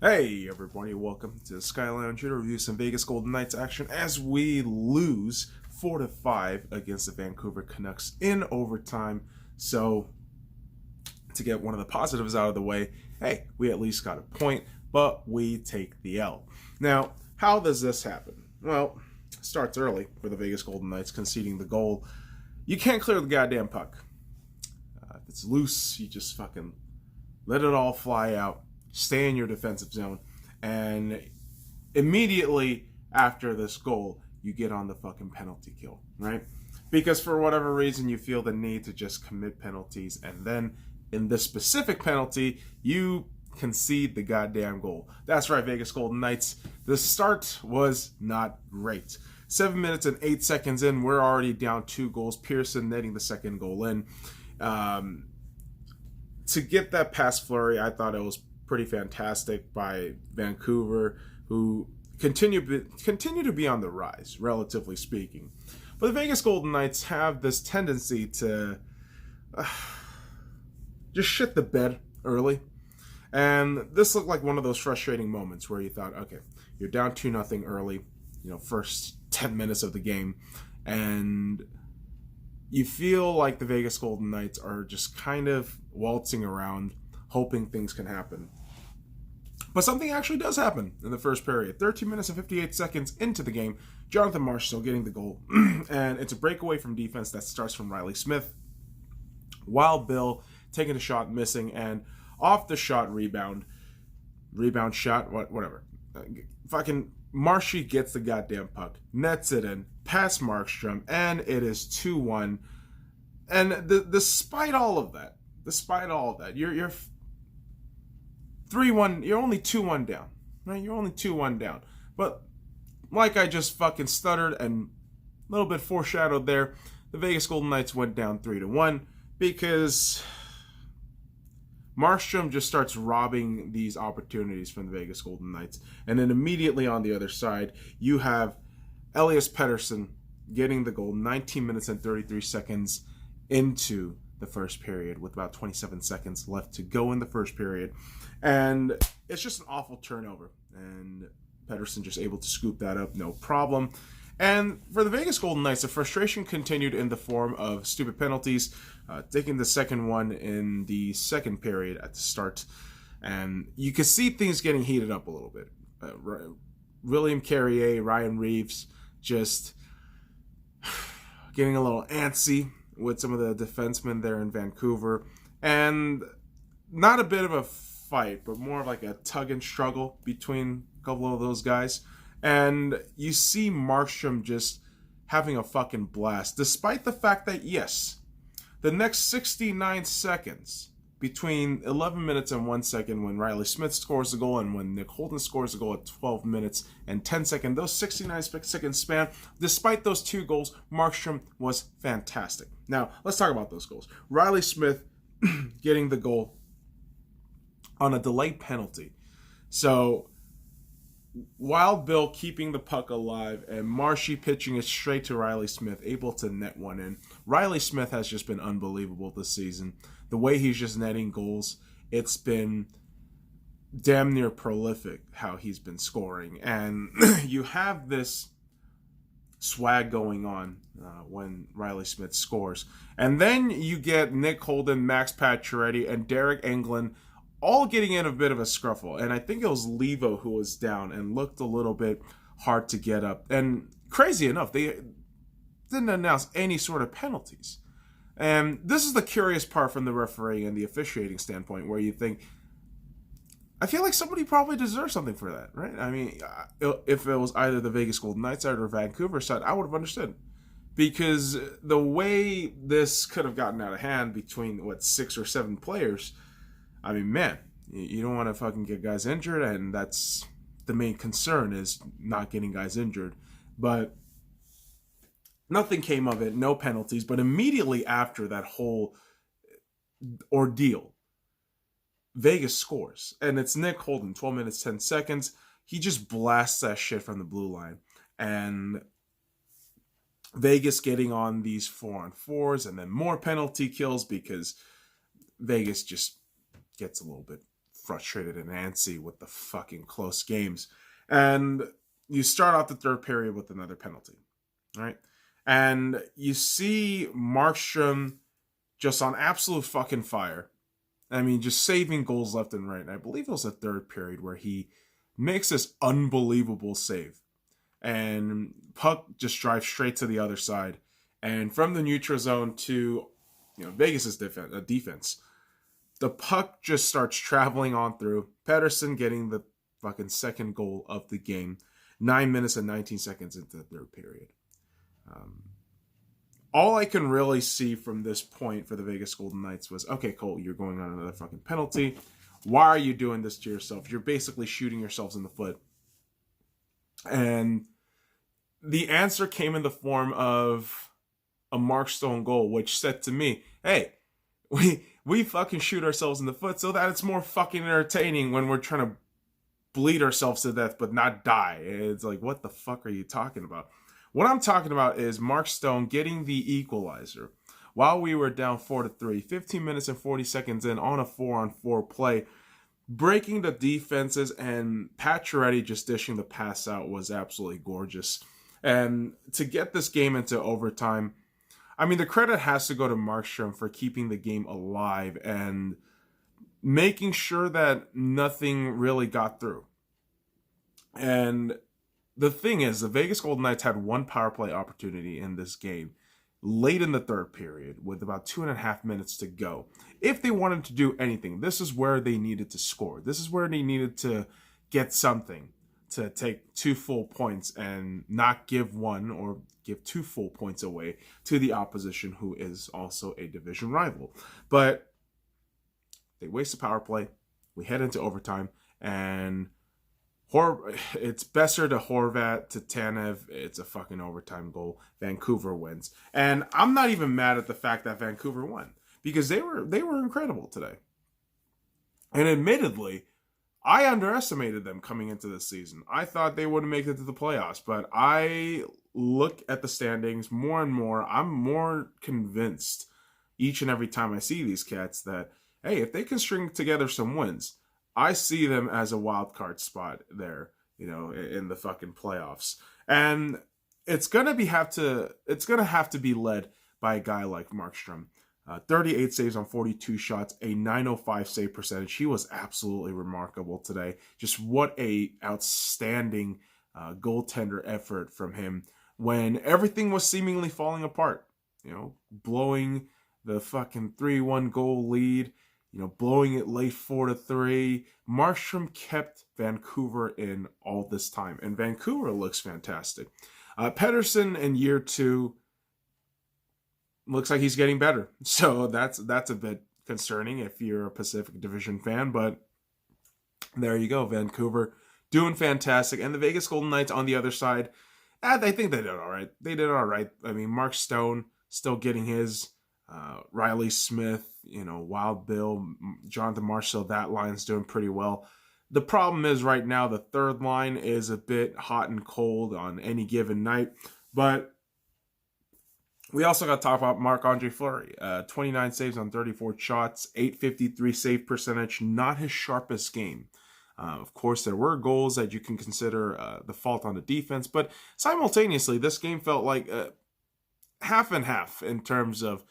Hey everybody, welcome to the SkyLounge here to review some Vegas Golden Knights action as we lose 4-5 against the Vancouver Canucks in overtime. So, to get one of the positives out of the way, hey, we at least got a point, but we take the L. Now, how does this happen? Well, it starts early for the Vegas Golden Knights conceding the goal. You can't clear the goddamn puck. If it's loose, you just fucking let it all fly out. Stay in your defensive zone, and immediately after this goal, you get on the fucking penalty kill, right? Because for whatever reason, you feel the need to just commit penalties, and then in this specific penalty, you concede the goddamn goal. That's right, Vegas Golden Knights. The start was not great. 7 minutes and 8 seconds in, we're already down 2 goals. Pearson netting the second goal in. To get that pass flurry, I thought it was pretty fantastic by Vancouver, who continue to be on the rise, relatively speaking. But the Vegas Golden Knights have this tendency to just shit the bed early. And this looked like one of those frustrating moments where you thought, okay, you're down 2-0 early, first 10 minutes of the game, and you feel like the Vegas Golden Knights are just kind of waltzing around, hoping things can happen. But something actually does happen in the first period. 13 minutes and 58 seconds into the game, Jonathan Marchessault getting the goal. And it's a breakaway from defense that starts from Riley Smith. Wild Bill taking a shot, missing, and off the shot rebound shot, whatever. Fucking Marshy gets the goddamn puck, nets it in, past Markstrom, and it is 2-1. And despite all of that, you're 3-1, you're only 2-1 down, right? You're only 2-1 down. But like I just fucking stuttered and a little bit foreshadowed there, the Vegas Golden Knights went down 3-1 because Markstrom just starts robbing these opportunities from the Vegas Golden Knights. And then immediately on the other side, you have Elias Pettersson getting the goal 19 minutes and 33 seconds into the first period with about 27 seconds left to go in the first period. And it's just an awful turnover. And Pettersson just able to scoop that up, no problem. And for the Vegas Golden Knights, the frustration continued in the form of stupid penalties, taking the second one in the second period at the start. And you could see things getting heated up a little bit. William Carrier, Ryan Reeves, just getting a little antsy with some of the defensemen there in Vancouver. And not a bit of a fight, but more of like a tug and struggle between a couple of those guys. And you see Markstrom just having a fucking blast, despite the fact that, yes, the next 69 seconds, between 11 minutes and 1 second when Riley Smith scores the goal and when Nick Holden scores the goal at 12 minutes and 10 seconds, those 69 second span, despite those 2 goals, Markstrom was fantastic. Now, let's talk about those goals. Riley Smith getting the goal on a delayed penalty. So, Wild Bill keeping the puck alive and Marshy pitching it straight to Riley Smith, able to net one in. Riley Smith has just been unbelievable this season. The way he's just netting goals, it's been damn near prolific how he's been scoring. And you have this swag going on when Riley Smith scores. And then you get Nick Holden, Max Pacioretty, and Derek Englund all getting in a bit of a scruffle. And I think it was Levo who was down and looked a little bit hard to get up. And crazy enough, they didn't announce any sort of penalties. And this is the curious part from the refereeing and the officiating standpoint, where you think, I feel like somebody probably deserves something for that, right? I mean, if it was either the Vegas Golden Knights side or Vancouver side, I would have understood. Because the way this could have gotten out of hand between, 6 or 7 players, I mean, man, you don't want to fucking get guys injured, and that's the main concern, is not getting guys injured. But nothing came of it, no penalties. But immediately after that whole ordeal, Vegas scores. And it's Nick Holden, 12 minutes, 10 seconds. He just blasts that shit from the blue line. And Vegas getting on these 4-on-4s and then more penalty kills because Vegas just gets a little bit frustrated and antsy with the fucking close games. And you start off the third period with another penalty, right? And you see Markstrom just on absolute fucking fire. I mean, just saving goals left and right. And I believe it was the third period where he makes this unbelievable save. And puck just drives straight to the other side. And from the neutral zone to, Vegas' defense, the puck just starts traveling on through. Pettersson getting the fucking second goal of the game. 9 minutes and 19 seconds into the third period. All I can really see from this point for the Vegas Golden Knights was, okay, Cole, you're going on another fucking penalty. Why are you doing this to yourself? You're basically shooting yourselves in the foot. And the answer came in the form of a Mark Stone goal, which said to me, hey, we fucking shoot ourselves in the foot so that it's more fucking entertaining when we're trying to bleed ourselves to death but not die. It's like, what the fuck are you talking about? What I'm talking about is Mark Stone getting the equalizer while we were down 4-3, 15 minutes and 40 seconds in on a 4-on-4 play, breaking the defenses, and Pacioretty just dishing the pass out was absolutely gorgeous. And to get this game into overtime, I mean, the credit has to go to Markstrom for keeping the game alive and making sure that nothing really got through. And the thing is, the Vegas Golden Knights had one power play opportunity in this game late in the third period with about 2.5 minutes to go. If they wanted to do anything, this is where they needed to score. This is where they needed to get something to take 2 full points and not give 1 or give 2 full points away to the opposition, who is also a division rival. But they waste a power play. We head into overtime, and it's Besser to Horvat to Tanev. It's a fucking overtime goal. Vancouver wins. And I'm not even mad at the fact that Vancouver won, because they were incredible today. And admittedly, I underestimated them coming into this season. I thought they wouldn't make it to the playoffs, but I look at the standings more and more. I'm more convinced each and every time I see these cats that, hey, if they can string together some wins, I see them as a wild card spot there, in the fucking playoffs. And it's gonna have to be led by a guy like Markstrom. 38 saves on 42 shots, a .905 save percentage. He was absolutely remarkable today. Just what a outstanding goaltender effort from him when everything was seemingly falling apart. Blowing the fucking 3-1 goal lead, blowing it late 4-3. Markstrom kept Vancouver in all this time, and Vancouver looks fantastic. Pettersson in year 2 looks like he's getting better. So that's a bit concerning if you're a Pacific Division fan, but there you go. Vancouver doing fantastic. And the Vegas Golden Knights on the other side, I think they did all right. I mean, Mark Stone still getting his, Riley Smith, Wild Bill, Jonathan Marshall, that line's doing pretty well. The problem is right now the third line is a bit hot and cold on any given night, but we also got to talk about Marc-Andre Fleury. 29 saves on 34 shots, .853 save percentage, not his sharpest game. Of course, there were goals that you can consider the fault on the defense, but simultaneously, this game felt like half and half in terms of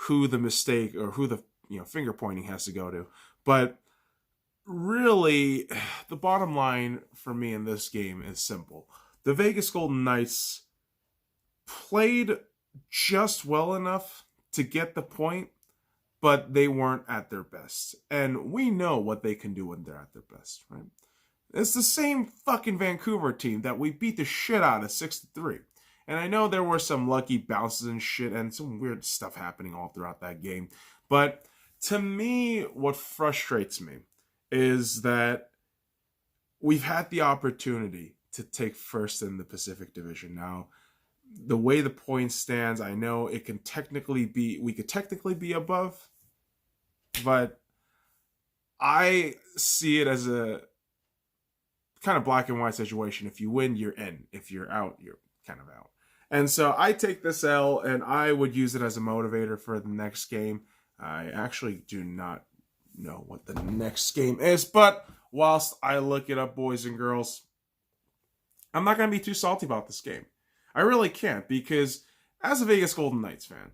who the mistake or who the finger pointing has to go to. But really, the bottom line for me in this game is simple. The Vegas Golden Knights played just well enough to get the point, but they weren't at their best. And we know what they can do when they're at their best, right? It's the same fucking Vancouver team that we beat the shit out of 6-3. And I know there were some lucky bounces and shit and some weird stuff happening all throughout that game. But to me, what frustrates me is that we've had the opportunity to take first in the Pacific Division. Now, the way the point stands, I know we could technically be above, but I see it as a kind of black and white situation. If you win, you're in. If you're out, you're kind of out. And so I take this L, and I would use it as a motivator for the next game. I actually do not know what the next game is. But whilst I look it up, boys and girls, I'm not going to be too salty about this game. I really can't, because as a Vegas Golden Knights fan,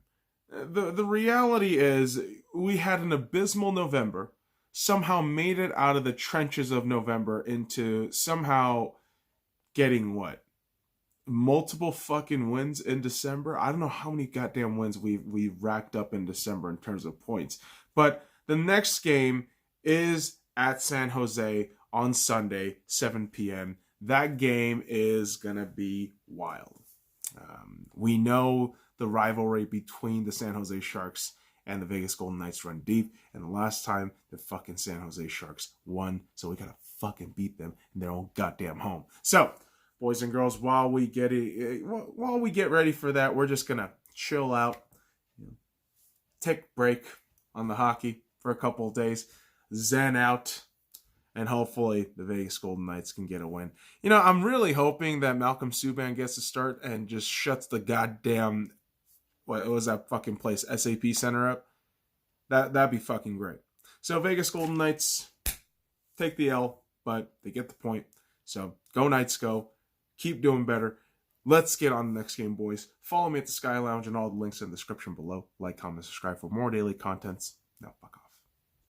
the reality is we had an abysmal November, somehow made it out of the trenches of November into somehow getting what? Multiple fucking wins in December. I don't know how many goddamn wins we've racked up in December in terms of points. But the next game is at San Jose on Sunday, 7 p.m. That game is going to be wild. We know the rivalry between the San Jose Sharks and the Vegas Golden Knights run deep. And the last time the fucking San Jose Sharks won, so we got to fucking beat them in their own goddamn home. So, boys and girls, while we get ready for that, we're just going to chill out, take a break on the hockey for a couple of days, zen out, and hopefully the Vegas Golden Knights can get a win. I'm really hoping that Malcolm Subban gets a start and just shuts the goddamn, what was that fucking place, SAP Center up. That'd be fucking great. So Vegas Golden Knights take the L, but they get the point. So go Knights, go. Keep doing better. Let's get on the next game, boys. Follow me at the Sky Lounge and all the links in the description below. Like, comment, subscribe for more daily contents. Now, fuck off.